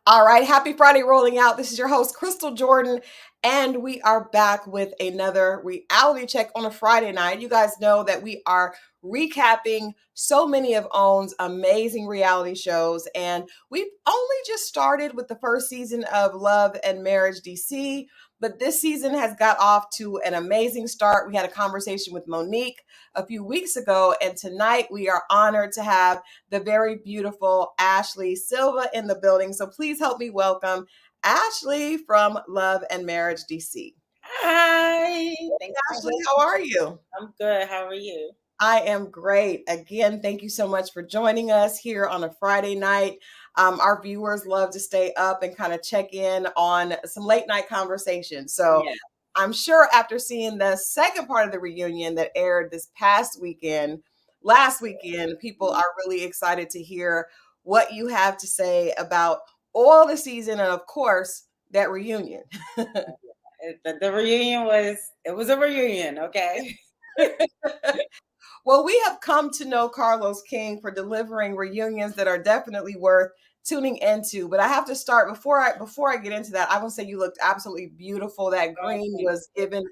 All right, happy Friday rolling out. This is your host, Crystal Jordan, and we are back with another reality check on a Friday night. You guys know that we are recapping so many of OWN's amazing reality shows, and we've only just started with the first season of Love and Marriage DC. But this season has got off to an amazing start. We had a conversation with Monique a few weeks ago, and tonight we are honored to have the very beautiful Ashley Silva in the building. So please help me welcome Ashley from Love and Marriage DC. Hi. Hey, Thanks for Ashley, having how are me. you? I'm good. How are you? I am great. Again, thank you so much for joining us here on a Friday night. Our viewers love to stay up and kind of check in on some late night conversations. So Yeah. I'm sure after seeing the second part of the reunion that aired this past weekend, last weekend, people are really excited to hear what you have to say about all the season and, of course, that reunion. The reunion was a reunion, okay? Well, we have come to know Carlos King for delivering reunions that are definitely worth tuning into. But I have to start before I get into that. I will say you looked absolutely beautiful. That Oh, green thank was you. given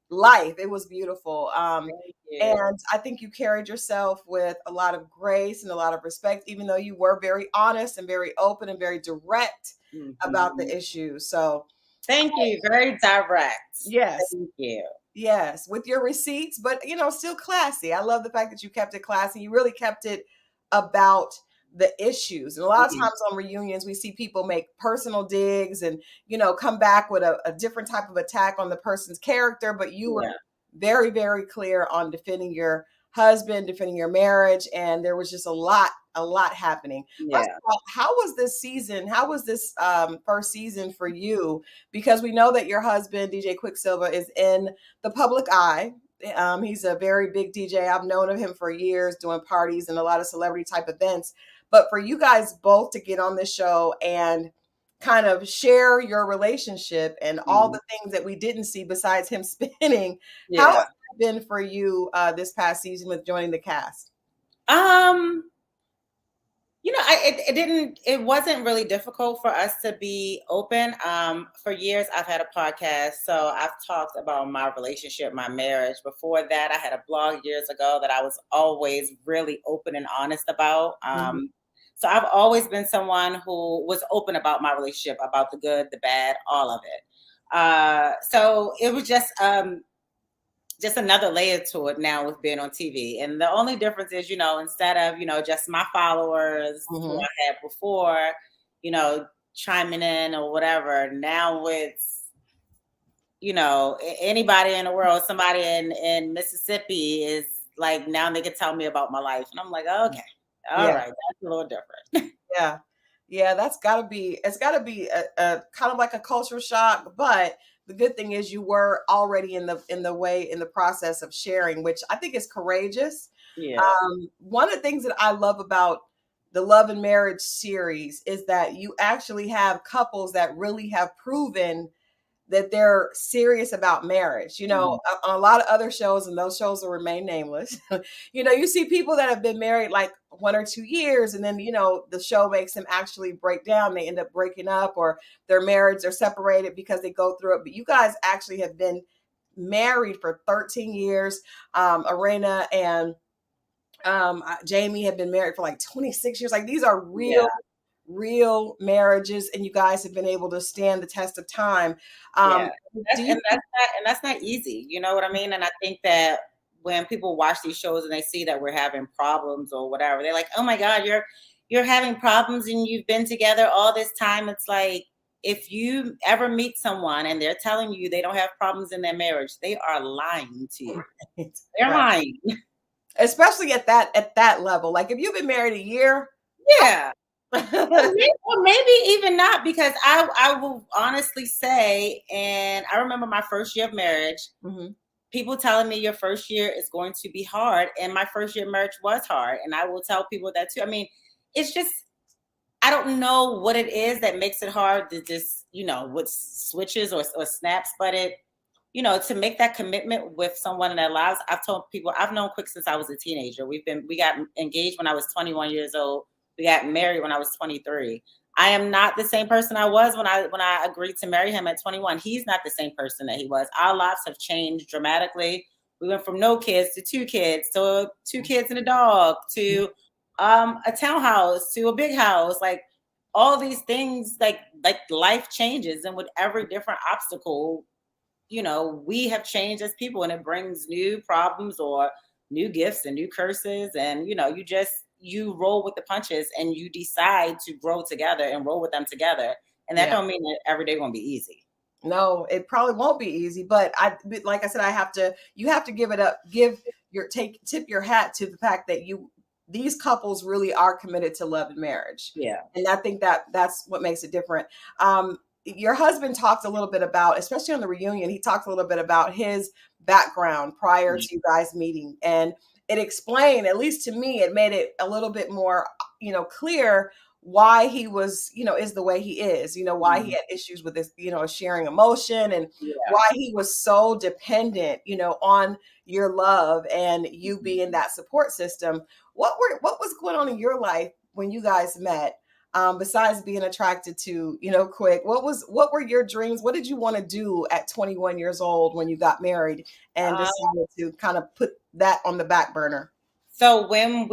life. It was beautiful. Thank you. And I think you carried yourself with a lot of grace and a lot of respect, even though you were very honest and very open and very direct about Mhm. the issues. So Thank you. Very direct. yes, Thank you. yes, with your receipts, but still classy. I love the fact that you kept it classy. You really kept it about the issues. And a lot of Mhm. times on reunions, we see people make personal digs and, come back with a different type of attack on the person's character. But you were Yeah. very, very clear on defending your husband, defending your marriage. And there was just a lot happening. First Yeah. of all, how was this season? How was this first season for you? Because we know that your husband, DJ Quicksilver, is in the public eye. He's a very big DJ. I've known of him for years doing parties and a lot of celebrity type events. But for you guys both to get on this show and kind of share your relationship and all Mhm. the things that we didn't see besides him spinning, how has Yeah. it been for you this past season with joining the cast? Um, it wasn't really difficult for us to be open. For years I've had a podcast, so I've talked about my relationship, my marriage. Before that, I had a blog years ago that I was always really open and honest about. Mhm. So I've always been someone who was open about my relationship, about the good, the bad, all of it. So it was just another layer to it now with being on TV. And the only difference is, instead of, just my followers who Mhm. I had before, chiming in or whatever, now it's, anybody in the world, somebody in Mississippi is like, now they can tell me about my life. And I'm like, okay, all Yeah. right, that's a little different. Yeah. Yeah, it's gotta be a kind of like a culture shock, but the good thing is you were already in the process of sharing, which I think is courageous. Yeah. One of the things that I love about the Love and Marriage series is that you actually have couples that really have proven that they're serious about marriage. Mhm. On a lot of other shows, and those shows will remain nameless, you see people that have been married like 1 or 2 years, and then, the show makes them actually break down. They end up breaking up, or their marriage are separated because they go through it. But you guys actually have been married for 13 years. Arena and Jamie have been married for like 26 years. Like, these are Yeah. real marriages, and you guys have been able to stand the test of time. Yeah. Do That's you and that's not and that's not easy, you know what I mean? And I think that when people watch these shows and they see that we're having problems or whatever, they're like, "Oh my God, you're having problems and you've been together all this time." It's like, if you ever meet someone and they're telling you they don't have problems in their marriage, they are lying to you. right, They're right, lying. especially at that level? Like, if you've been married a year, Yeah. Or maybe even not, because I will honestly say, and I remember my first year of marriage, Mhm. people telling me your first year is going to be hard, and my first year of marriage was hard, and I will tell people that too. I mean, it's just, I don't know what it is that makes it hard to just, with switches or snaps, but to make that commitment with someone in their lives. I've told people I've known Quick since I was a teenager. We got engaged when I was 21 years old. We got married when I was 23. I am not the same person I was when I agreed to marry him at 21. He's not the same person that he was. Our lives have changed dramatically. We went from no kids to two kids to two kids and a dog to a townhouse to a big house. Like all these things, like life changes, and with every different obstacle, we have changed as people, and it brings new problems or new gifts and new curses. And, you roll with the punches and you decide to grow together and roll with them together. And that Yeah. don't mean that every day won't be easy. No, it probably won't be easy, but like I said, you have to give it up, tip your hat to the fact that these couples really are committed to love and marriage. Yeah. And I think that's what makes it different. Your husband talked a little bit about, especially on the reunion, he talked a little bit about his background prior to you guys meeting. And it explained, at least to me, it made it a little bit more, clear why he was, is the way he is, why he had issues with this, sharing emotion, and Yeah. why he was so dependent, on your love and you being that support system. What was going on in your life when you guys met? Besides being attracted to, Quick, what were your dreams? What did you want to do at 21 years old when you got married and Uh, decided to kind of put that on the back burner? so when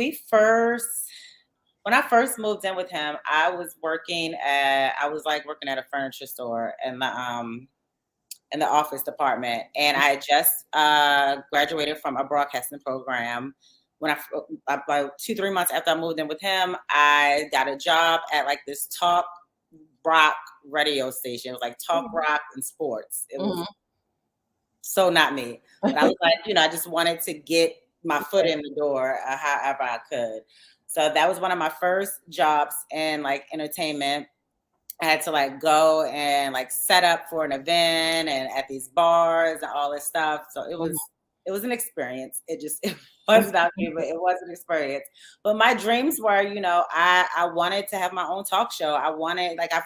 I first moved in with him, I was like working at a furniture store in the office department, and I had just graduated from a broadcasting program. When about 2-3 months after I moved in with him, I got a job at like this talk rock radio station. It was like talk rock and sports. It was so not me, but I was like, I just wanted to get my foot in the door however I could. So that was one of my first jobs in like entertainment. I had to like go and like set up for an event and at these bars and all this stuff. So it was an experience. It was not me, but it was an experience. But my dreams were, I wanted to have my own talk show. I've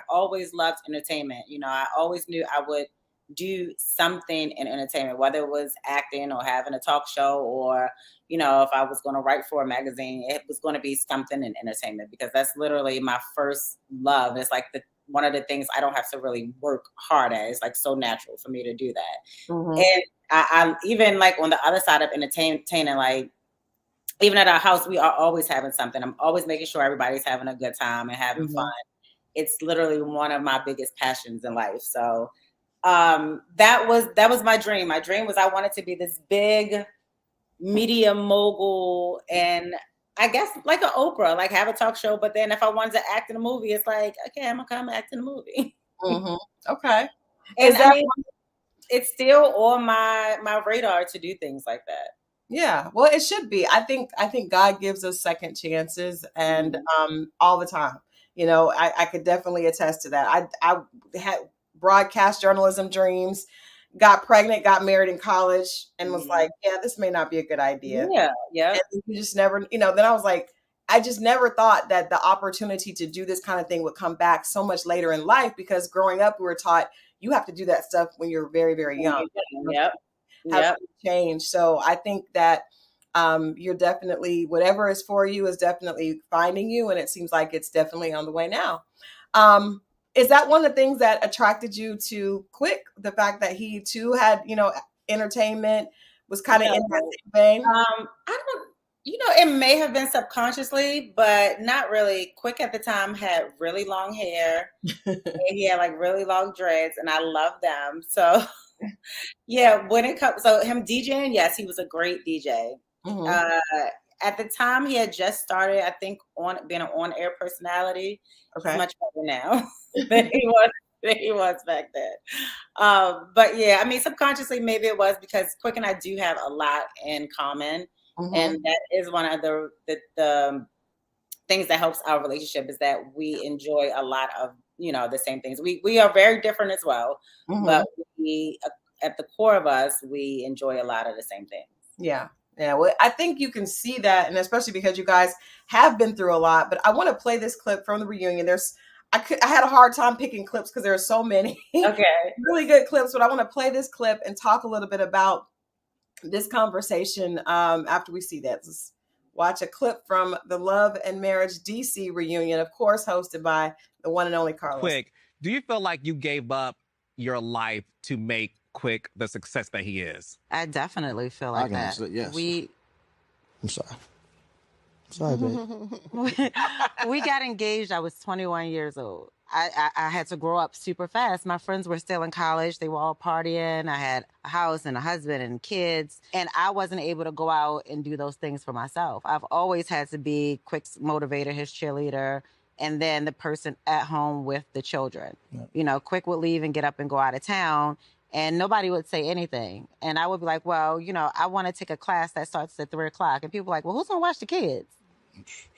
always loved entertainment. I always knew I would do something in entertainment, whether it was acting or having a talk show, or, if I was going to write for a magazine, it was going to be something in entertainment, because that's literally my first love. It's like one of the things I don't have to really work hard at. It's like so natural for me to do that. And I even like on the other side of entertaining, like even at our house, we are always having something. I'm always making sure everybody's having a good time and having fun. It's literally one of my biggest passions in life. So that was my dream. My dream was I wanted to be this big media mogul, and I guess like an Oprah, like have a talk show. But then if I wanted to act in a movie, it's like, okay, I'm gonna come act in a movie. Okay. And I mean, it's still on my radar to do things like that. Yeah, well, it should be. I think God gives us second chances, and all the time. I could definitely attest to that. I had broadcast journalism dreams, got pregnant, got married in college, and was like, yeah, this may not be a good idea. Yeah. And you just never, then I was like, I just never thought that the opportunity to do this kind of thing would come back so much later in life, because growing up, we were taught you have to do that stuff when you're very, very young. Have changed. So I think that you're definitely, whatever is for you is definitely finding you, and it seems like it's definitely on the way now. Is that one of the things that attracted you to Quick? The fact that he too had, entertainment, was kind of in that same vein? I don't, it may have been subconsciously, but not really. Quick at the time had really long hair. And he had like really long dreads, and I love them. So yeah, when it comes, so him DJing, yes, he was a great DJ. At the time, he had just started, I think, on being an on-air personality. He's much better now than he was back then. But yeah, I mean, subconsciously, maybe it was because Quick and I do have a lot in common, and that is one of the things that helps our relationship, is that we enjoy a lot of the same things. We are very different as well, but we at the core of us, we enjoy a lot of the same things. Yeah. Well, I think you can see that, and especially because you guys have been through a lot. But I want to play this clip from the reunion. I had a hard time picking clips because there are so many really good clips, but I want to play this clip and talk a little bit about this conversation after we see that. Let's watch a clip from the Love and Marriage DC reunion, of course, hosted by the one and only Carlos. Quick, do you feel like you gave up your life to make Quick the success that he is? I definitely feel like that. Yes. I'm sorry. Sorry, babe. We got engaged. I was 21 years old. I had to grow up super fast. My friends were still in college. They were all partying. I had a house and a husband and kids. And I wasn't able to go out and do those things for myself. I've always had to be Quick's motivator, his cheerleader, and then the person at home with the children. Yeah. You know, Quick would leave and get up and go out of town, and nobody would say anything. And I would be like, well, you know, I want to take a class that starts at 3 o'clock. And people were like, well, who's going to watch the kids?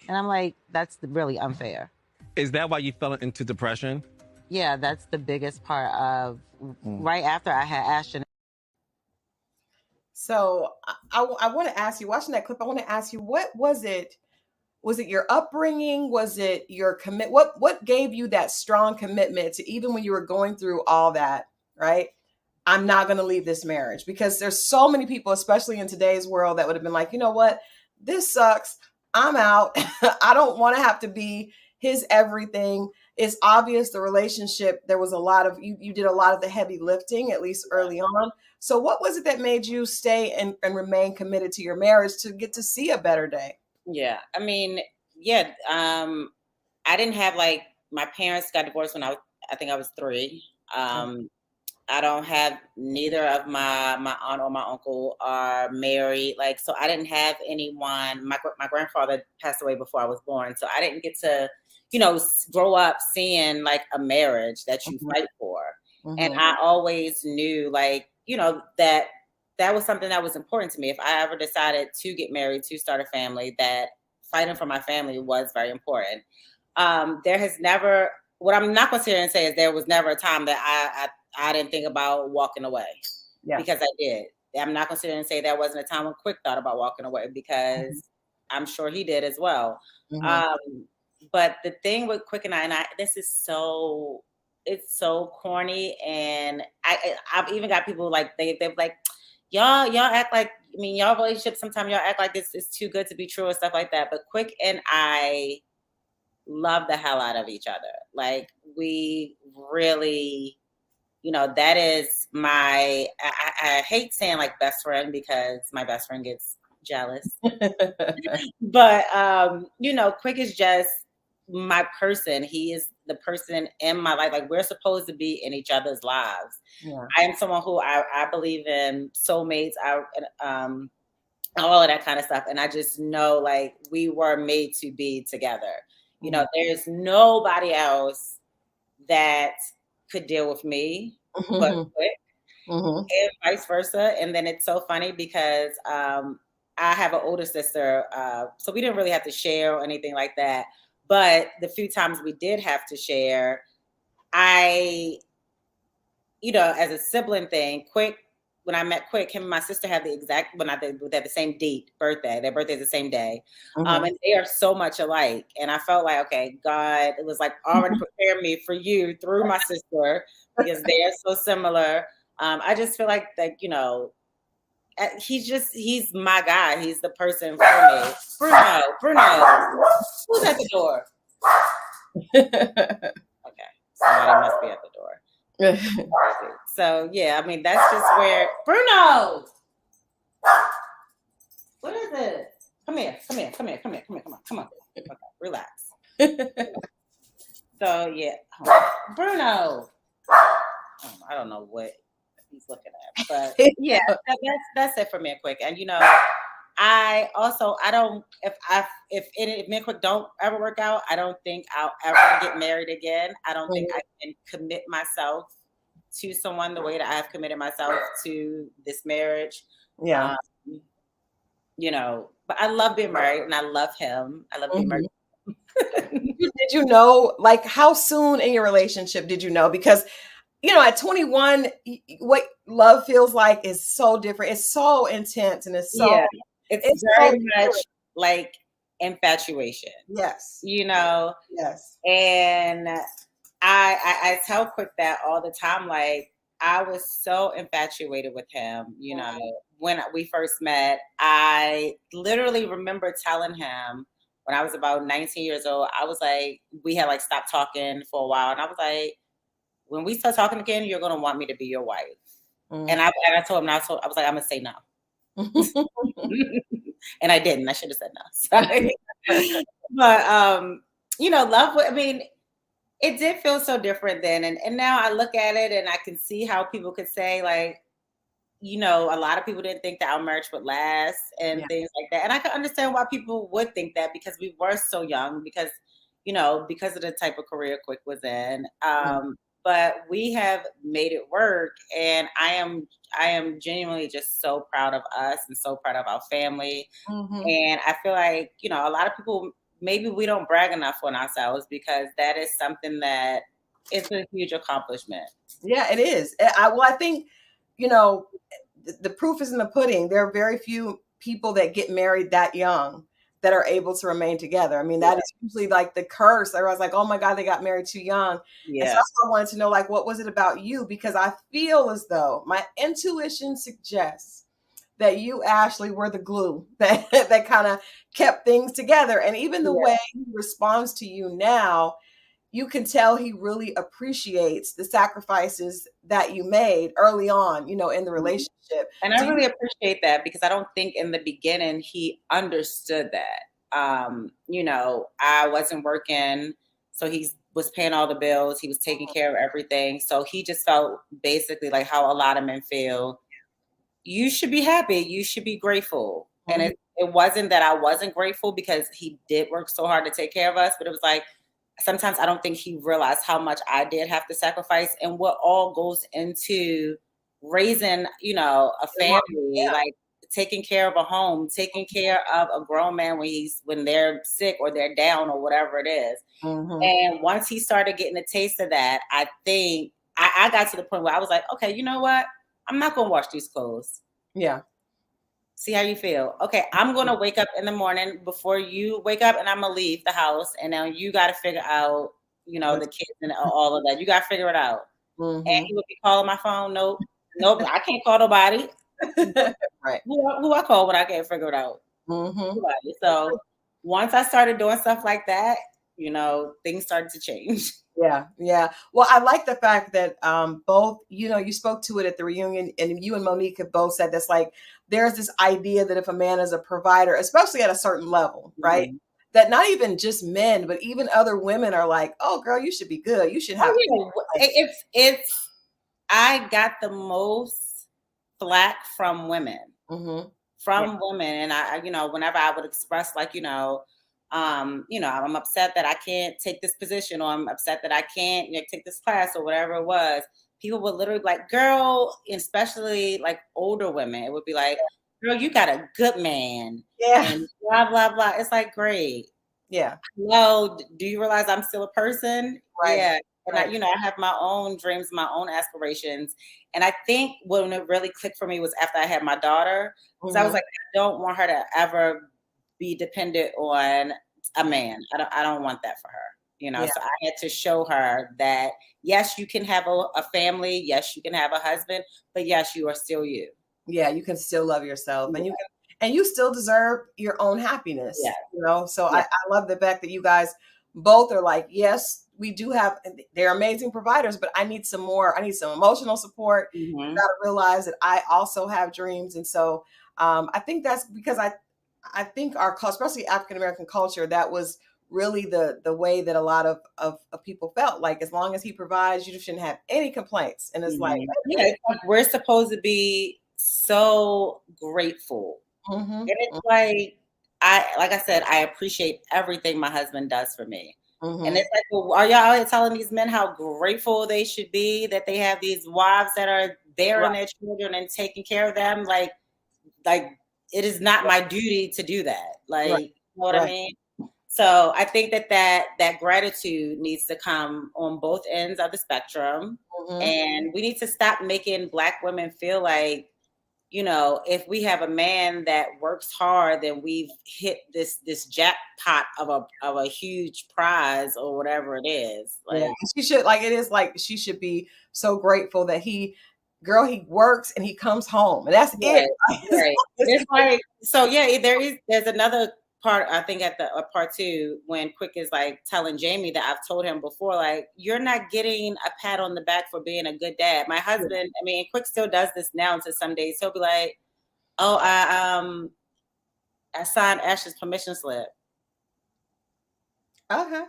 And I'm like, that's really unfair. Is that why you fell into depression? Yeah, that's the biggest part of right after I had Ashton. So I want to ask you, watching that clip, I want to ask you, what was it? Was it your upbringing? Was it your commit? What gave you that strong commitment to, even when you were going through all that, right? I'm not going to leave this marriage, because there's so many people, especially in today's world, that would have been like, you know what? This sucks. I'm out. I don't want to have to be his everything. It's obvious the relationship, there was a lot of, you did a lot of the heavy lifting, at least early on. So what was it that made you stay and remain committed to your marriage to get to see a better day? Yeah. I mean, yeah. I didn't have, like, my parents got divorced when I think I was 3. I don't have, neither of my aunt or my uncle are married. Like, so I didn't have anyone. My grandfather passed away before I was born. So I didn't get to, you know, grow up seeing like a marriage that you fight for. And I always knew, like, you know, that was something that was important to me. If I ever decided to get married, to start a family, that fighting for my family was very important. There has never, what I'm not going to sit here and say is there was never a time that I didn't think about walking away, because I did. I'm not going to sit here and say there wasn't a time when Quick thought about walking away, because I'm sure he did as well. But the thing with Quick and I, this is so, it's so corny. And I've even got people like, they're like, y'all act like, I mean, y'all relationship, sometimes y'all act like this is too good to be true and stuff like that. But Quick and I love the hell out of each other. Like, we really, you know, that is my, I hate saying like best friend, because my best friend gets jealous. But, you know, Quick is just my person. He is the person in my life. Like, we're supposed to be in each other's lives. I am someone who I believe in soulmates, all of that kind of stuff. And I just know, like, we were made to be together. You know, there's nobody else that could deal with me but Quick, and vice versa. And then it's so funny because I have an older sister, so we didn't really have to share or anything like that. But the few times we did have to share, you know, as a sibling thing, Quick, when I met Quick, him and my sister had they had the same date, birthday. Their birthday's the same day. And they are so much alike. And I felt like, okay, God, it was like already preparing me for you through my sister, because they are so similar. I just feel like that, you know, he's my guy. He's the person for me. Bruno, who's at the door? Okay, somebody must be at the door. So yeah, I mean, that's just where Bruno. What is it? Come here. Come on. Okay, relax. So yeah, Bruno. I don't know what he's looking at, but yeah, that's it for me, Quick. And you know, I don't, if me and Quick don't ever work out, I don't think I'll ever get married again. I don't think I can commit myself to someone the way that I've committed myself to this marriage. You know, but I love being married, and I love him. I love being married. Did you know, like, how soon in your relationship did you know? Because, you know, at 21, what love feels like is so different. It's so intense, and it's so, it's very much like infatuation. Yes. You know? Yes. And I tell Quick that all the time. Like, I was so infatuated with him. You know, when we first met, I literally remember telling him when I was about 19 years old, I was like, we had like stopped talking for a while. And I was like, when we start talking again, you're going to want me to be your wife. And I told him, I was like, I'm going to say no. And I didn't. I should have said no. Sorry. But, you know, I mean, it did feel so different then. And now I look at it and I can see how people could say, like, you know, a lot of people didn't think that our marriage would last and things like that. And I can understand why people would think that because we were so young, because, you know, because of the type of career Quick was in. But we have made it work. And I am genuinely just so proud of us and so proud of our family. And I feel like, you know, a lot of people, maybe we don't brag enough on ourselves because that is something that it's a huge accomplishment. Yeah, it is. I think, you know, the proof is in the pudding. There are very few people that get married that young that are able to remain together. I mean, that is usually like the curse. Everyone's like, oh my God, they got married too young. And so that's why I wanted to know, like, what was it about you? Because I feel as though my intuition suggests that you, Ashley, were the glue that kind of kept things together. And even the way he responds to you now, you can tell he really appreciates the sacrifices that you made early on, you know, in the relationship. And I really appreciate that because I don't think in the beginning he understood that. You know, I wasn't working, so he was paying all the bills. He was taking care of everything. So he just felt basically like how a lot of men feel. You should be happy. You should be grateful. And it wasn't that I wasn't grateful because he did work so hard to take care of us, but it was like, sometimes I don't think he realized how much I did have to sacrifice and what all goes into raising, you know, a family, like taking care of a home, taking care of a grown man when they're sick or they're down or whatever it is. And once he started getting a taste of that, I think I got to the point where I was like, okay, you know what? I'm not going to wash these clothes. Yeah. See how you feel. Okay, I'm going to wake up in the morning before you wake up and I'm going to leave the house. And now you got to figure out, you know, the kids and all of that. You got to figure it out. And he would be calling my phone. Nope, I can't call nobody. Right. Who I call when I can't figure it out. So once I started doing stuff like that, you know, things started to change. Yeah. Yeah. Well, I like the fact that both, you know, you spoke to it at the reunion and you and Monique have both said that's like, there's this idea that if a man is a provider, especially at a certain level, right? That not even just men, but even other women are like, oh girl, you should be good. You should have. I got the most flack from women, women. And I, you know, whenever I would express like, you know, I'm upset that I can't take this position or I'm upset that I can't, you know, take this class or whatever it was. People would literally be like, girl, especially like older women, it would be like, girl, you got a good man. And blah, blah, blah. It's like, great. Yeah. Well, do you realize I'm still a person? Right. Yeah. And I, you know, I have my own dreams, my own aspirations. And I think when it really clicked for me was after I had my daughter. Because I was like, I don't want her to ever be dependent on a man. I don't want that for her. You know, so I had to show her that, yes, you can have a family. Yes, you can have a husband. But yes, you are still you. Yeah, you can still love yourself and you still deserve your own happiness. Yeah. You know, so I love the fact that you guys both are like, yes, we do have, they're amazing providers, but I need some more. I need some emotional support. You got to realize that I also have dreams. And so I think that's because I think our culture, especially African-American culture, that was really the way that a lot of people felt like, as long as he provides, you shouldn't have any complaints. And it's like, it's like we're supposed to be so grateful. And it's like, I said, I appreciate everything my husband does for me. And it's like, well, are y'all out here telling these men how grateful they should be that they have these wives that are bearing their children and taking care of them? Like it is not my duty to do that. Like, you know what I mean? So I think that gratitude needs to come on both ends of the spectrum. And we need to stop making Black women feel like, you know, if we have a man that works hard, then we've hit this jackpot of a huge prize or whatever it is. Like she should, like, it is like she should be so grateful that he girl, he works and he comes home, and that's Right, it. right. It's like, so yeah, there's another part, I think, at the part two, when Quick is like telling Jamie that I've told him before, like, you're not getting a pat on the back for being a good dad. My husband, I mean, Quick still does this now to some days. He'll be like, oh, I signed Ashley's permission slip. Okay.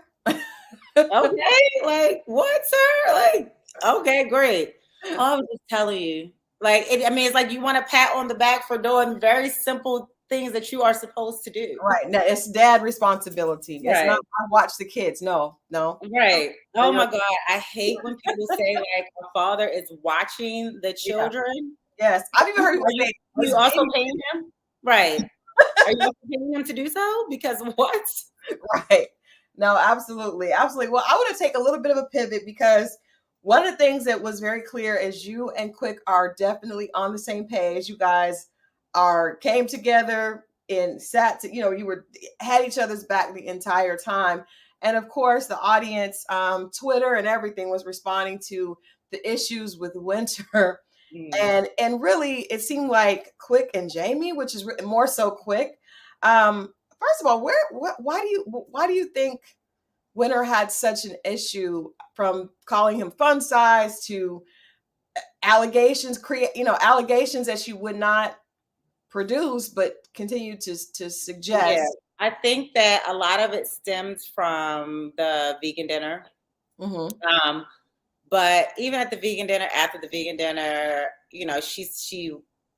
Okay, like, what, sir? Like, okay, great. Oh, I was just telling you. Like, I mean, it's like you want a pat on the back for doing very simple things that you are supposed to do. Right. Now it's dad responsibility. It's Right. not I watch the kids. No. Right. Oh my God. I hate when people say like a father is watching the children. Yes. I've even heard people say, Are you also paying him? Right. Are you also paying him to do so? Because what? Right. No, absolutely. Absolutely. Well, I want to take a little bit of a pivot, because one of the things that was very clear is you and Quick are definitely on the same page. You guys came together and sat to, you had each other's back the entire time. And of course, the audience, Twitter and everything was responding to the issues with Winter. And really, it seemed like Quick and Jamie, which is more so Quick. First of all, why do you think Winter had such an issue, from calling him fun size to allegations that she would not produce but continue to suggest? Yeah, I think that a lot of it stems from the vegan dinner. Mm-hmm. But even at the vegan dinner, after the vegan dinner,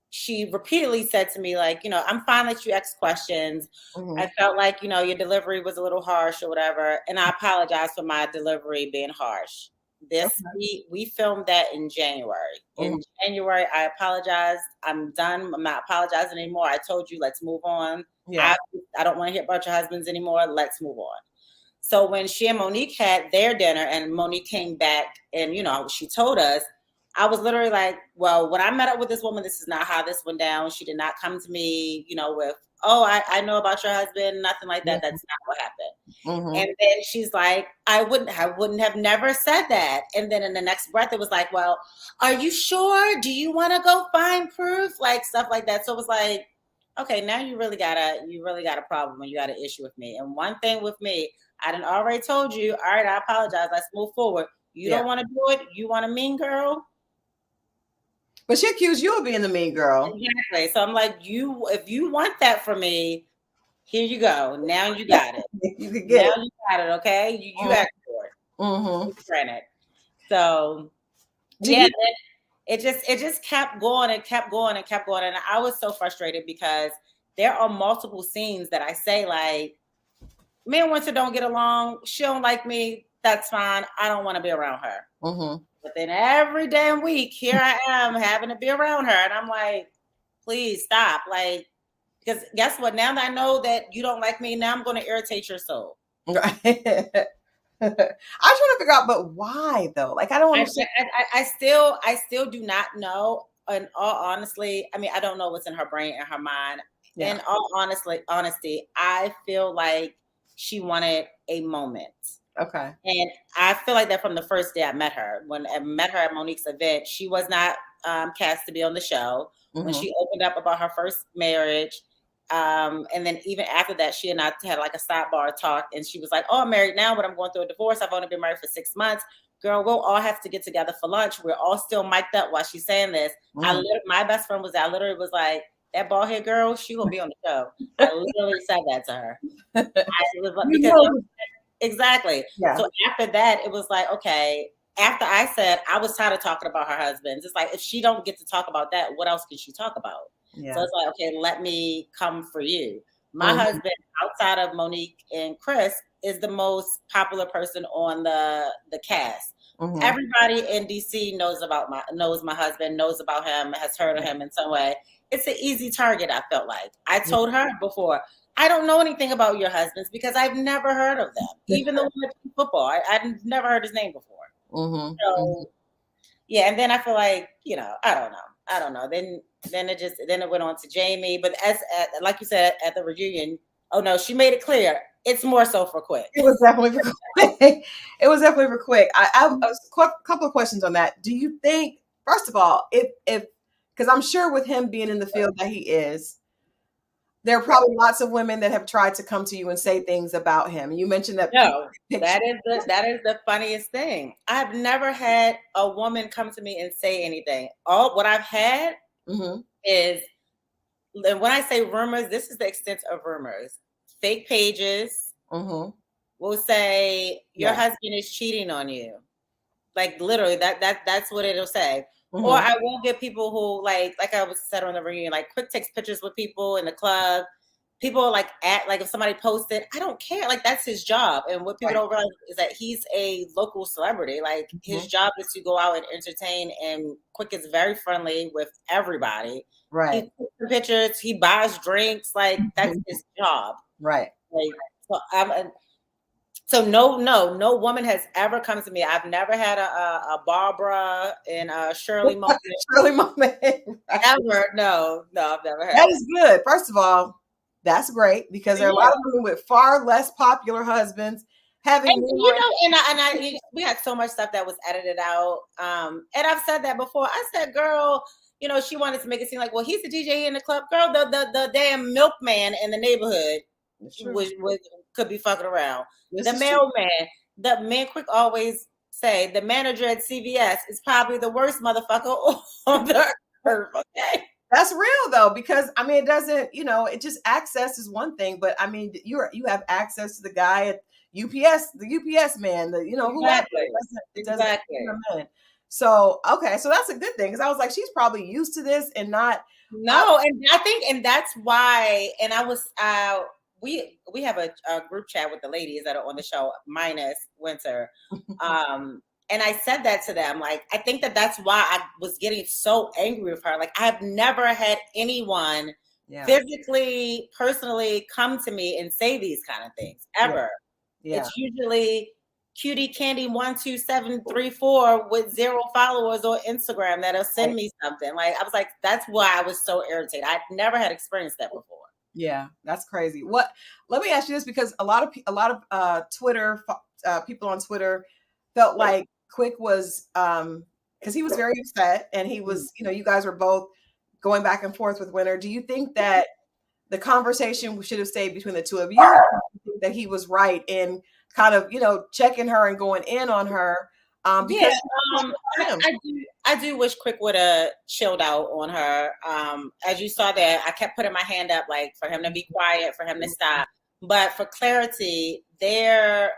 she repeatedly said to me, like, I'm fine that you ask questions. Mm-hmm. I felt like, your delivery was a little harsh or whatever. And I apologize for my delivery being harsh. We filmed that in January. Mm-hmm. In January, I apologized. I'm done. I'm not apologizing anymore. I told you, let's move on. Yeah. I don't want to hear about your husbands anymore. Let's move on. So when she and Monique had their dinner and Monique came back and, she told us, I was literally like, well, when I met up with this woman, this is not how this went down. She did not come to me, with, oh, I know about your husband, nothing like that. Mm-hmm. That's not what happened. Mm-hmm. And then she's like, I wouldn't have never said that. And then in the next breath, it was like, well, are you sure? Do you want to go find proof? Like stuff like that. So it was like, okay, now you really got a problem when you got an issue with me. And one thing with me, I done already told you, all right, I apologize. Let's move forward. You don't want to do it. You want a mean girl. But she accused you of being the mean girl. Exactly. So I'm like, if you want that from me, here you go. Now you got it. You can get it. You got it. Okay. You asked for it. Mm-hmm. Granted. So it just kept going and kept going and kept going. And I was so frustrated because there are multiple scenes that I say, like, me and Winter don't get along. She don't like me. That's fine. I don't want to be around her. Mm-hmm. But then every damn week, here I am having to be around her. And I'm like, please stop. Like, because guess what? Now that I know that you don't like me, now I'm going to irritate your soul. Right. I'm trying to figure out, but why though? Like, I don't understand. I still do not know. In all honesty, I mean, I don't know what's in her brain and her mind. Yeah. In all honesty, I feel like she wanted a moment. Okay. And I feel like that from the first day I met her. When I met her at Monique's event, she was not cast to be on the show. Mm-hmm. When she opened up about her first marriage, and then even after that, she and I had like a sidebar talk, and she was like, oh, I'm married now, but I'm going through a divorce. I've only been married for 6 months. Girl, we'll all have to get together for lunch. We're all still mic'd up while she's saying this. Mm-hmm. My best friend I literally was like, that bald head girl, she gonna be on the show. I literally said that to her. Exactly. Yeah. So after that, it was like, okay, after I said I was tired of talking about her husbands, it's like, if she don't get to talk about that, what else can she talk about? Yeah. So it's like, okay, let me come for you. My husband, outside of Monique and Chris, is the most popular person on the cast. Mm-hmm. Everybody in DC knows my husband, knows about him, has heard of him in some way. It's an easy target, I felt like. I told her before, I don't know anything about your husbands because I've never heard of them. Even though we play football, I've never heard his name before. Mm-hmm. So, yeah, and then I feel like, I don't know. Then it went on to Jamie. But as like you said at the reunion, oh no, she made it clear it's more so for Quick. It was definitely for Quick. It was definitely for Quick. I have a couple of questions on that. Do you think first of all, if because I'm sure with him being in the field that he is, there are probably lots of women that have tried to come to you and say things about him. You mentioned that. No, that is the funniest thing. I've never had a woman come to me and say anything. All what I've had is, and when I say rumors, this is the extent of rumors. Fake pages will say your husband is cheating on you. Like literally, that's what it'll say. Or I won't get people who like I was said on the reunion, like quick takes pictures with people in the club. People like if somebody posted, I don't care. Like that's his job. And what people don't realize is that he's a local celebrity. Like his job is to go out and entertain, and Quick is very friendly with everybody. Right. He takes the pictures, he buys drinks, like that's his job. Right. Like so no woman has ever come to me. I've never had a Barbara and a Shirley moment. Shirley moment. Right. Ever. No, I've never had that. Is good. First of all, that's great because there are a lot of women with far less popular husbands having we had so much stuff that was edited out. And I've said that before. I said, girl, she wanted to make it seem like, well, he's the DJ in the club. Girl, the damn milkman in the neighborhood could be fucking around. The mailman, the man Quick always say, the manager at CVS is probably the worst motherfucker on the earth. Okay. That's real though, because I mean, it doesn't, it just access is one thing, but I mean, you have access to the guy at UPS, the UPS man, Exactly. So, okay. So that's a good thing. Cause I was like, she's probably used to this and not. No. And I think, and that's why, and I was, we have a group chat with the ladies that are on the show, minus Winter. And I said that to them. Like, I think that's why I was getting so angry with her. Like, I've never had anyone physically, personally come to me and say these kind of things ever. Yeah. It's usually Cutie Candy 12734 with 0 followers on Instagram that'll send me something. Like, I was like, that's why I was so irritated. I've never had experienced that before. Yeah, that's crazy. Let me ask you this, because a lot of Twitter people on Twitter felt like Quick was because he was very upset, and he was, you guys were both going back and forth with Winter. Do you think that the conversation should have stayed between the two of you? Or do you think that he was right in kind of, checking her and going in on her? Because I do wish Quick would have chilled out on her. As you saw there, I kept putting my hand up, like for him to be quiet, for him to stop. But for clarity, there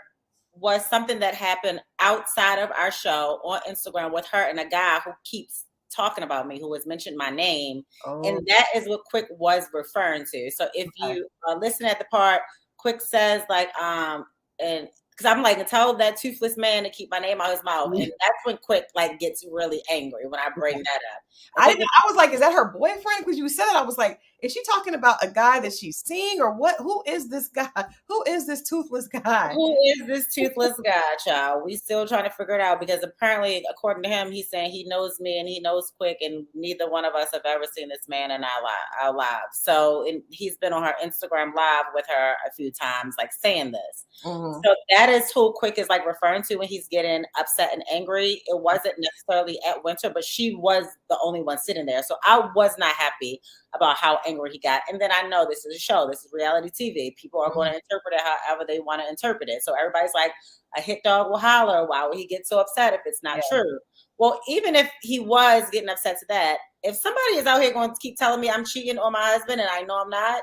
was something that happened outside of our show on Instagram with her and a guy who keeps talking about me, who has mentioned my name. And that is what Quick was referring to. So if you listen at the part, Quick says like, and because I'm like, tell that toothless man to keep my name out his mouth. And that's when Quick like gets really angry when I bring that up. I was like, is that her boyfriend? Because you said it, I was like, is she talking about a guy that she's seeing, or what? Who is this guy? Who is this toothless guy? Who is this toothless guy, child? We still trying to figure it out, because apparently, according to him, he's saying he knows me and he knows Quick, and neither one of us have ever seen this man in our lives. So he's been on her Instagram live with her a few times, like saying this. So that is who Quick is like referring to when he's getting upset and angry. It wasn't necessarily at Winter, but she was the only one sitting there. So I was not happy about how angry he got. And then I know this is a show, this is reality TV. People are going to interpret it however they want to interpret it. So everybody's like, a hit dog will holler. Why would he get so upset if it's not true? Well, even if he was getting upset to that, if somebody is out here going to keep telling me I'm cheating on my husband and I know I'm not,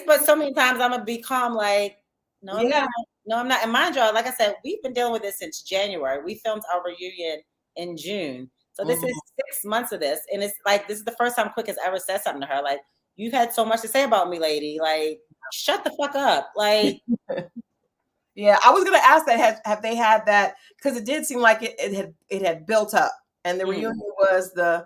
but so many times I'm gonna be calm, like, no, I'm not. No, I'm not. And mind you, like I said, we've been dealing with this since January. We filmed our reunion in June. So this is 6 months of this. And it's like, this is the first time Quick has ever said something to her. Like, you've had so much to say about me, lady. Like, shut the fuck up. Like, yeah, I was going to ask that. Have they had that? Because it did seem like it had built up, and the reunion was the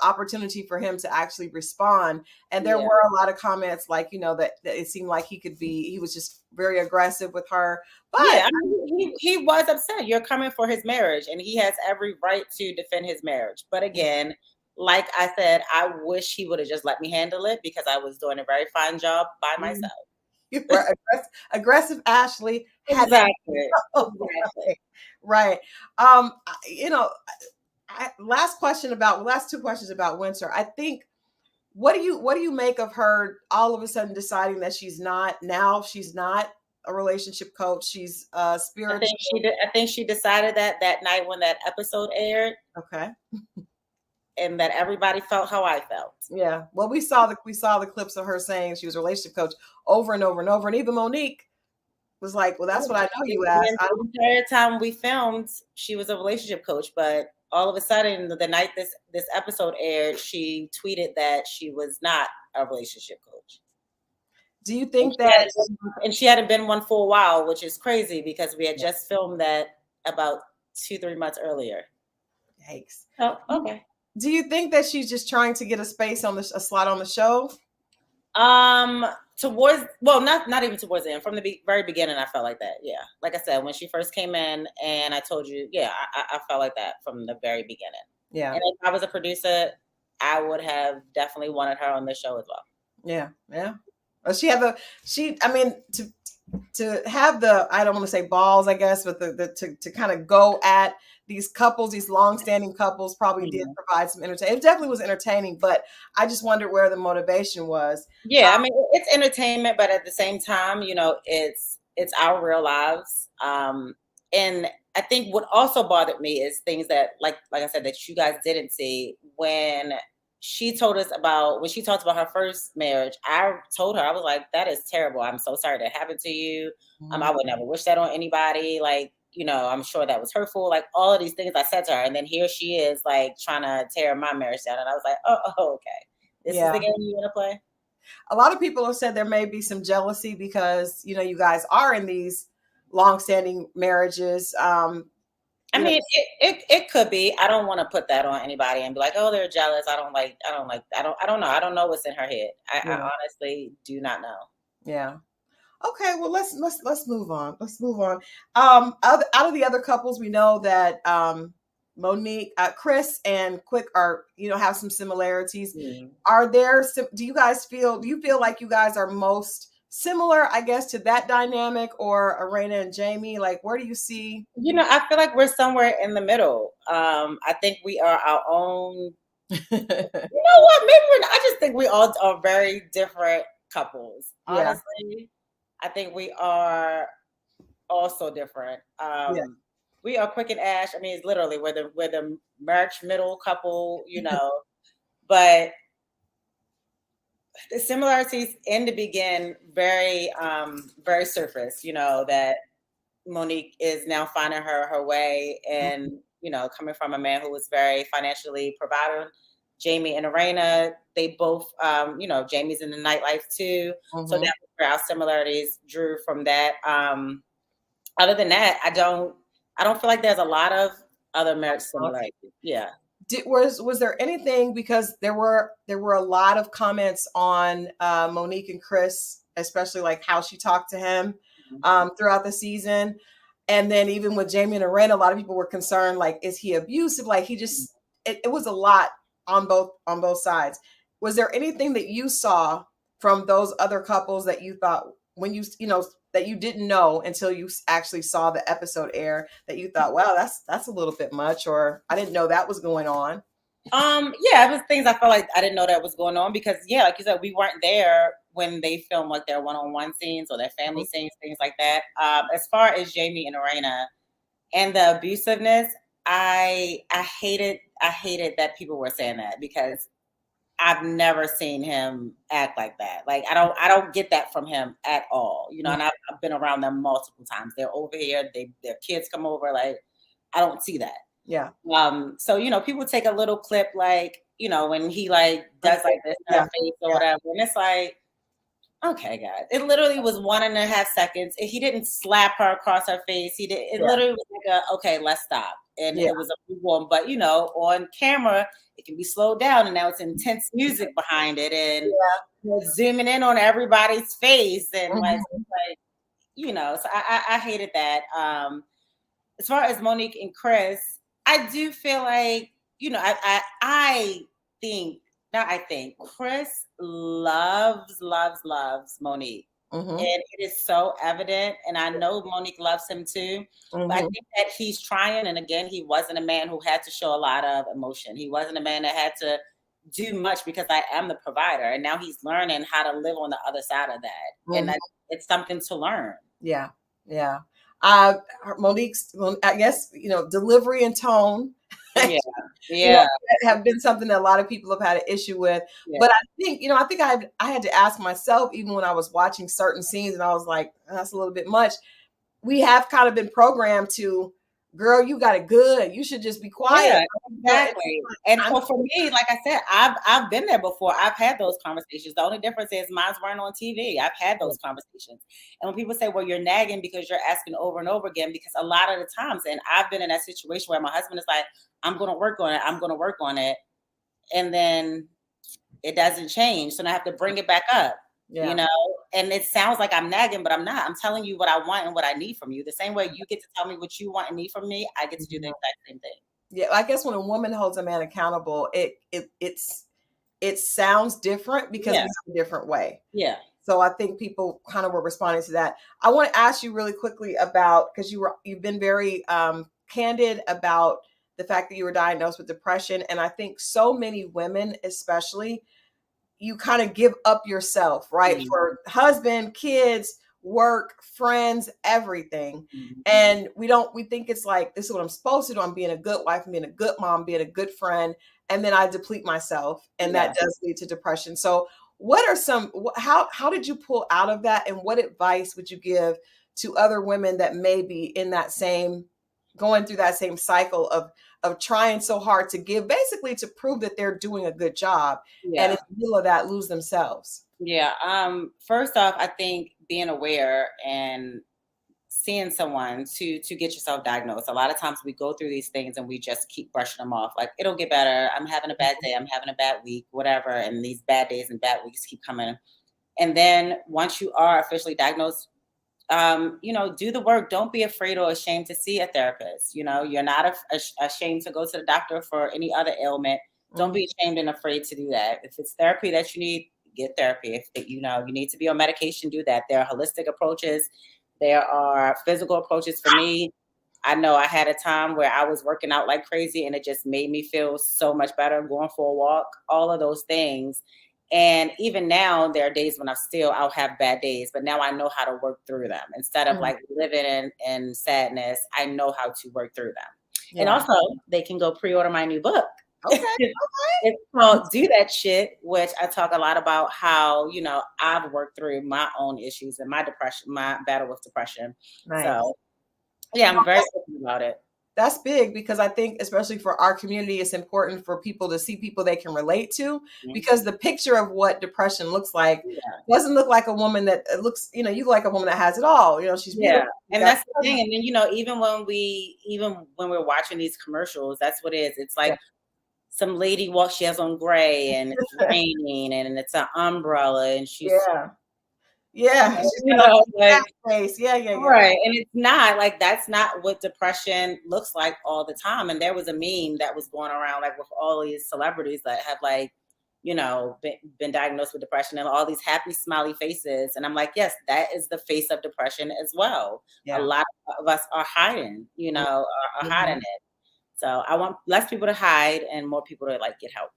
opportunity for him to actually respond. And there were a lot of comments like, that it seemed like he was just very aggressive with her. But I mean, he was upset. You're coming for his marriage, and he has every right to defend his marriage. But again, like I said, I wish he would have just let me handle it, because I was doing a very fine job by myself. You were aggressive Ashley. Exactly. Right. last two questions about Winter. I think, what do you make of her all of a sudden deciding that she's not a relationship coach? She's spiritual. I think she decided that night when that episode aired. Okay. And that everybody felt how I felt. Yeah. Well, we saw the clips of her saying she was a relationship coach over and over and over, and even Monique was like, "Well, that's what I know you as." The entire time we filmed, she was a relationship coach, but all of a sudden, the night this episode aired, she tweeted that she was not a relationship coach. Do you think that? And she hadn't been one for a while, which is crazy because we had just filmed that about 2-3 months earlier. Yikes. Oh, okay. Do you think that she's just trying to get a slot on the show? Not even towards the end. From the very beginning, I felt like that. Yeah, like I said, when she first came in, and I told you, yeah, I felt like that from the very beginning. Yeah. And if I was a producer, I would have definitely wanted her on the show as well. Yeah, yeah. Well, I mean, to have the, I don't want to say balls, I guess, but to kind of go at these couples, these long-standing couples, probably did provide some entertainment. It definitely was entertaining, but I just wondered where the motivation was. Yeah, I mean, it's entertainment, but at the same time, it's our real lives. And I think what also bothered me is things that, like I said, that you guys didn't see when she talked about her first marriage. I told her, I was like, that is terrible. I'm so sorry that happened to you. I would never wish that on anybody. Like, I'm sure that was hurtful. Like all of these things I said to her. And then here she is like trying to tear my marriage down. And I was like, oh okay. This is the game you want to play? A lot of people have said there may be some jealousy because, you guys are in these long-standing marriages. I mean, it could be. I don't want to put that on anybody and be like, oh, they're jealous. I don't know. I don't know what's in her head. I honestly do not know. Yeah. Okay. Well, let's move on. Let's move on. Out of the other couples, we know that Monique, Chris and Quick are, have some similarities. Are there do you feel like you guys are most similar, I guess, to that dynamic, or Arena and Jamie? Like, where do you see? I feel like we're somewhere in the middle. I think we are our own. You know what? Maybe we're not. I just think we all are very different couples. Honestly, I think we are also different. We are Quick and Ash. I mean, it's literally we're the marriage middle couple, but the similarities in the begin very surface, that Monique is now finding her way and, coming from a man who was very financially provided. Jamie and Arena, they both, Jamie's in the nightlife too. So that was where our similarities drew from that. Other than that, I don't feel like there's a lot of other marriage similarities. Yeah. Was there anything, because there were a lot of comments on Monique and Chris, especially like how she talked to him throughout the season, and then even with Jamie and Arena, a lot of people were concerned, like, is he abusive? Like, he just it was a lot on both sides. Was there anything that you saw from those other couples that you thought, when that you didn't know until you actually saw the episode air, that you thought, wow, that's a little bit much, or I didn't know that was going on? It was things I felt like I didn't know that was going on because, like you said, we weren't there when they filmed like their one-on-one scenes or their family scenes, things like that. As far as Jamie and Arena and the abusiveness, I hated that people were saying that because I've never seen him act like that. Like I don't get that from him at all. And I've been around them multiple times. They're over here. Their kids come over. Like I don't see that. Yeah. So people take a little clip, like when he like does like this in her face or whatever, and it's like, okay, guys, it literally was 1.5 seconds. He didn't slap her across her face. He did. It literally was like okay, let's stop. And it was a one, but on camera it can be slowed down, and now it's intense music behind it, and zooming in on everybody's face, and so I hated that. As far as Monique and Chris, I do feel like I think Chris loves Monique. Mm-hmm. And it is so evident. And I know Monique loves him too. But I Mm-hmm. think that he's trying. And again, he wasn't a man who had to show a lot of emotion. He wasn't a man that had to do much because I am the provider. And now he's learning how to live on the other side of that. And Mm-hmm. it's something to learn. Yeah. Yeah. Uh, Monique's, I guess, delivery and tone, Yeah. you know, Yeah. have been something that a lot of people have had an issue with. Yeah. But I think I had to ask myself, even when I was watching certain scenes, and I was like, that's a little bit much. We have kind of been programmed to, girl, you got it good. You should just be quiet. Yeah, exactly. And so for me, like I said, I've been there before. I've had those conversations. The only difference is mine weren't on TV. I've had those conversations. And when people say, well, you're nagging because you're asking over and over again, because a lot of the times, and I've been in that situation where my husband is like, I'm going to work on it. I'm going to work on it. And then it doesn't change. So I have to bring it back up. Yeah. You know, and it sounds like I'm nagging, but I'm not. I'm telling you what I want and what I need from you. The same way you get to tell me what you want and need from me, I get to do the exact same thing. Yeah, I guess when a woman holds a man accountable, it sounds different because we have a different way. Yeah. So I think people kind of were responding to that. I want to ask you really quickly about, because you've been very candid about the fact that you were diagnosed with depression, and I think so many women, especially, you kind of give up yourself, right? Mm-hmm. For husband, kids, work, friends, everything. Mm-hmm. And we think it's like, this is what I'm supposed to do. I'm being a good wife, I'm being a good mom, being a good friend. And then I deplete myself. And that does lead to depression. So how did you pull out of that? And what advice would you give to other women that may be in that going through that same cycle of trying so hard to give, basically to prove that they're doing a good job, and in the middle of that lose themselves? Yeah. First off, I think being aware and seeing someone to get yourself diagnosed. A lot of times we go through these things and we just keep brushing them off. Like, it'll get better. I'm having a bad day. I'm having a bad week, whatever. And these bad days and bad weeks keep coming. And then once you are officially diagnosed, do the work. Don't be afraid or ashamed to see a therapist. You're not ashamed to go to the doctor for any other ailment. Don't be ashamed and afraid to do that. If it's therapy that you need, get therapy. If you need to be on medication, do that. There are holistic approaches. There are physical approaches. For me, I know I had a time where I was working out like crazy and it just made me feel so much better, going for a walk, all of those things. And even now, there are days when I'll have bad days, but now I know how to work through them. Instead of like living in sadness, I know how to work through them. Yeah. And also, they can go pre-order my new book. Okay. It's called Do That Shit, which I talk a lot about how, I've worked through my own issues and my depression, my battle with depression. Nice. So yeah, I'm very open about it. That's big, because I think, especially for our community, it's important for people to see people they can relate to, because the picture of what depression looks like doesn't look like a woman that looks, you look like a woman that has it all. She's beautiful. And that's the thing. And then, even when we're watching these commercials, that's what it is. It's like some lady she has on gray and it's raining and it's an umbrella and she's Yeah. Face. Yeah. Right. And it's not like, that's not what depression looks like all the time. And there was a meme that was going around like with all these celebrities that have been diagnosed with depression and all these happy smiley faces. And I'm like, yes, that is the face of depression as well. Yeah. A lot of us are hiding, are hiding it. So I want less people to hide and more people to get help.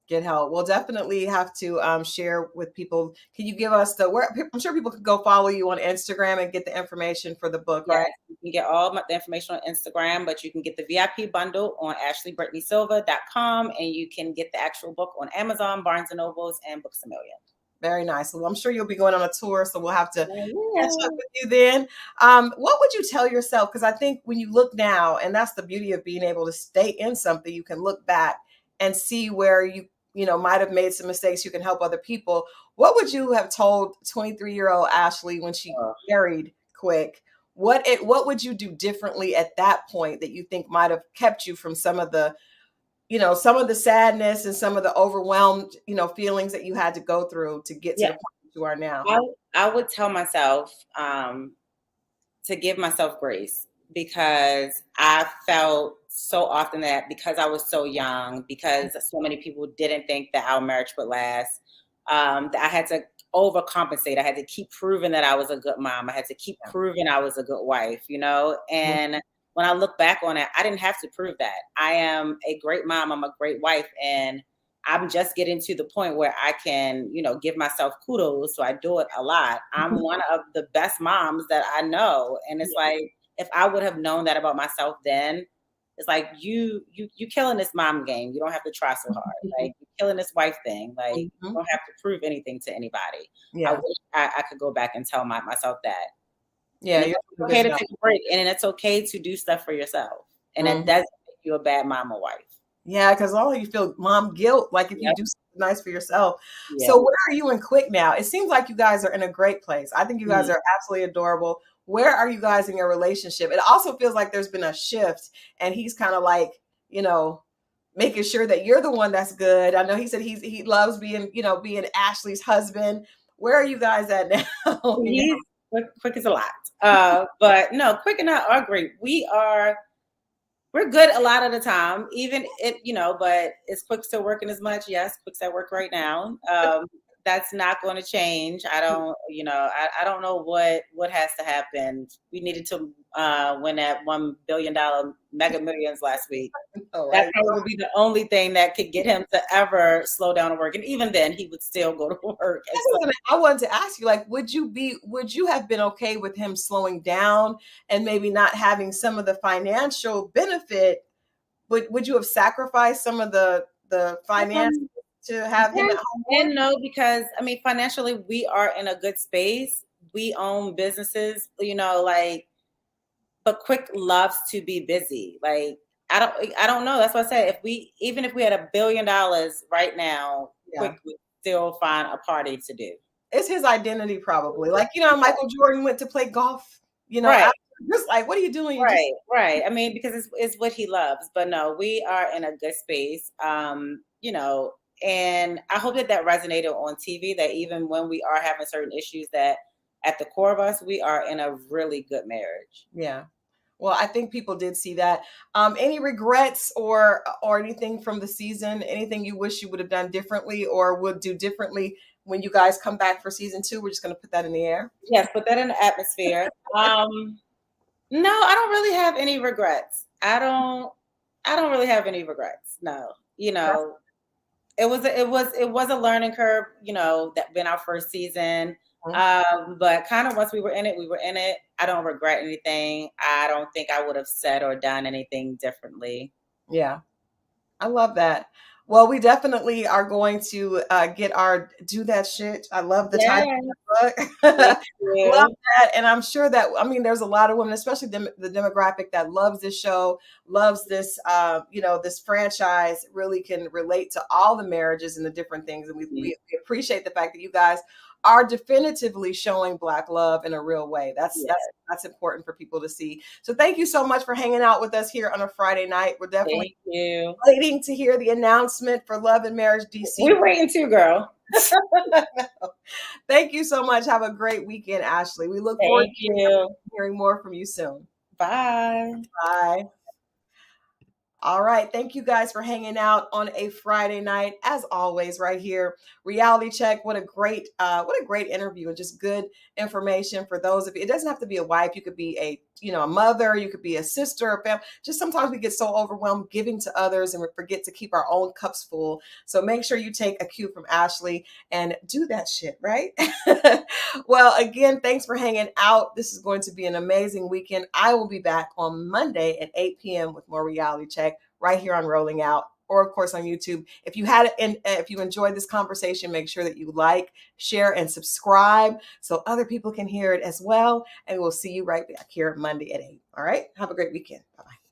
Get help. We'll definitely have to share with people. Can you give us I'm sure people could go follow you on Instagram and get the information for the book, right? You can get all the information on Instagram, but you can get the VIP bundle on ashleybrittanysilva.com, and you can get the actual book on Amazon, Barnes & Nobles, and Books A Million. Very nice. Well, I'm sure you'll be going on a tour, so we'll have to catch up with you then. What would you tell yourself? Because I think when you look now, and that's the beauty of being able to stay in something, you can look back and see where you might have made some mistakes. You can help other people. What would you have told 23-year-old Ashley when she married quick? What would you do differently at that point that you think might have kept you from some of the sadness and some of the overwhelmed, feelings that you had to go through to get to the point that you are now? I would tell myself to give myself grace, because I felt so often that because I was so young, because so many people didn't think that our marriage would last, that I had to overcompensate. I had to keep proving that I was a good mom. I had to keep proving I was a good wife, you know? And when I look back on it, I didn't have to prove that. I am a great mom. I'm a great wife. And I'm just getting to the point where I can, you know, give myself kudos. So I do it a lot. I'm one of the best moms that I know. And it's like, if I would have known that about myself then, it's like you killing this mom game. You don't have to try so hard. Like you're killing this wife thing. Like you don't have to prove anything to anybody. I wish I could go back and tell myself that. Yeah, and it's okay to take a break, and it's okay to do stuff for yourself, and it doesn't make you a bad mom or wife. Yeah, because all you feel mom guilt, like if you do something nice for yourself. Yeah. So where are you and Quick now? It seems like you guys are in a great place. I think you guys are absolutely adorable. Where are you guys in your relationship? It also feels like there's been a shift, and he's kind of like, you know, making sure that you're the one that's good. I know he said he loves being, you know, being Ashley's husband. Where are you guys at now? Quick is a lot. But no, Quick and I are great. We're good a lot of the time, even it, you know, but is Quick still working as much? Yes, Quick's at work right now. That's not going to change. I don't, you know, I don't know what has to happen. We needed to win that $1 billion Mega Millions last week. That probably would be the only thing that could get him to ever slow down and work. And even then, he would still go to work. I wanted to ask you, like, would you have been okay with him slowing down and maybe not having some of the financial benefit? Would you have sacrificed some of the finance to have him at home? And no, because I mean, financially, we are in a good space. We own businesses, you know, like, but Quick loves to be busy. Like, I don't know. That's what I said. Even if we had $1 billion right now, Quick would still find a party to do. It's his identity, probably. Like, you know, Michael Jordan went to play golf, you know, just like, what are you doing? Right. I mean, because it's what he loves. But no, we are in a good space. You know, and I hope that resonated on TV, that even when we are having certain issues, that at the core of us, we are in a really good marriage. Yeah. Well, I think people did see that. Any regrets or anything from the season? Anything you wish you would have done differently or would do differently when you guys come back for season 2? We're just going to put that in the air. Yes, put that in the atmosphere. No, I don't really have any regrets. I don't really have any regrets. No, you know, it was a learning curve, you know, that been our first season. But kind of once we were in it, I don't regret anything. I don't think I would have said or done anything differently. Yeah, I love that. Well, we definitely are going to get our Do That Shit. I love the title of the book. Love that. And I'm sure that, I mean, there's a lot of women, especially the demographic that loves this show, loves this, you know, this franchise, really can relate to all the marriages and the different things. And we appreciate the fact that you guys are definitively showing Black love in a real way. That's important for people to see. So thank you so much for hanging out with us here on a Friday night. We're definitely waiting to hear the announcement for Love and Marriage DC. We're waiting too, girl. Thank you so much. Have a great weekend, Ashley. We look forward to hearing more from you soon. Bye. Bye. All right. Thank you guys for hanging out on a Friday night. As always, right here, Reality Check. What a great interview and just good information for those of you. It doesn't have to be a wife. You could be a mother. You could be a sister, a family. Just sometimes we get so overwhelmed giving to others and we forget to keep our own cups full. So make sure you take a cue from Ashley and do that shit, right? Well, again, thanks for hanging out. This is going to be an amazing weekend. I will be back on Monday at 8 p.m. with more Reality Check right here on Rolling Out, or of course on YouTube. If you enjoyed this conversation, make sure that you like, share, and subscribe so other people can hear it as well. And we'll see you right back here Monday at 8. All right. Have a great weekend. Bye-bye.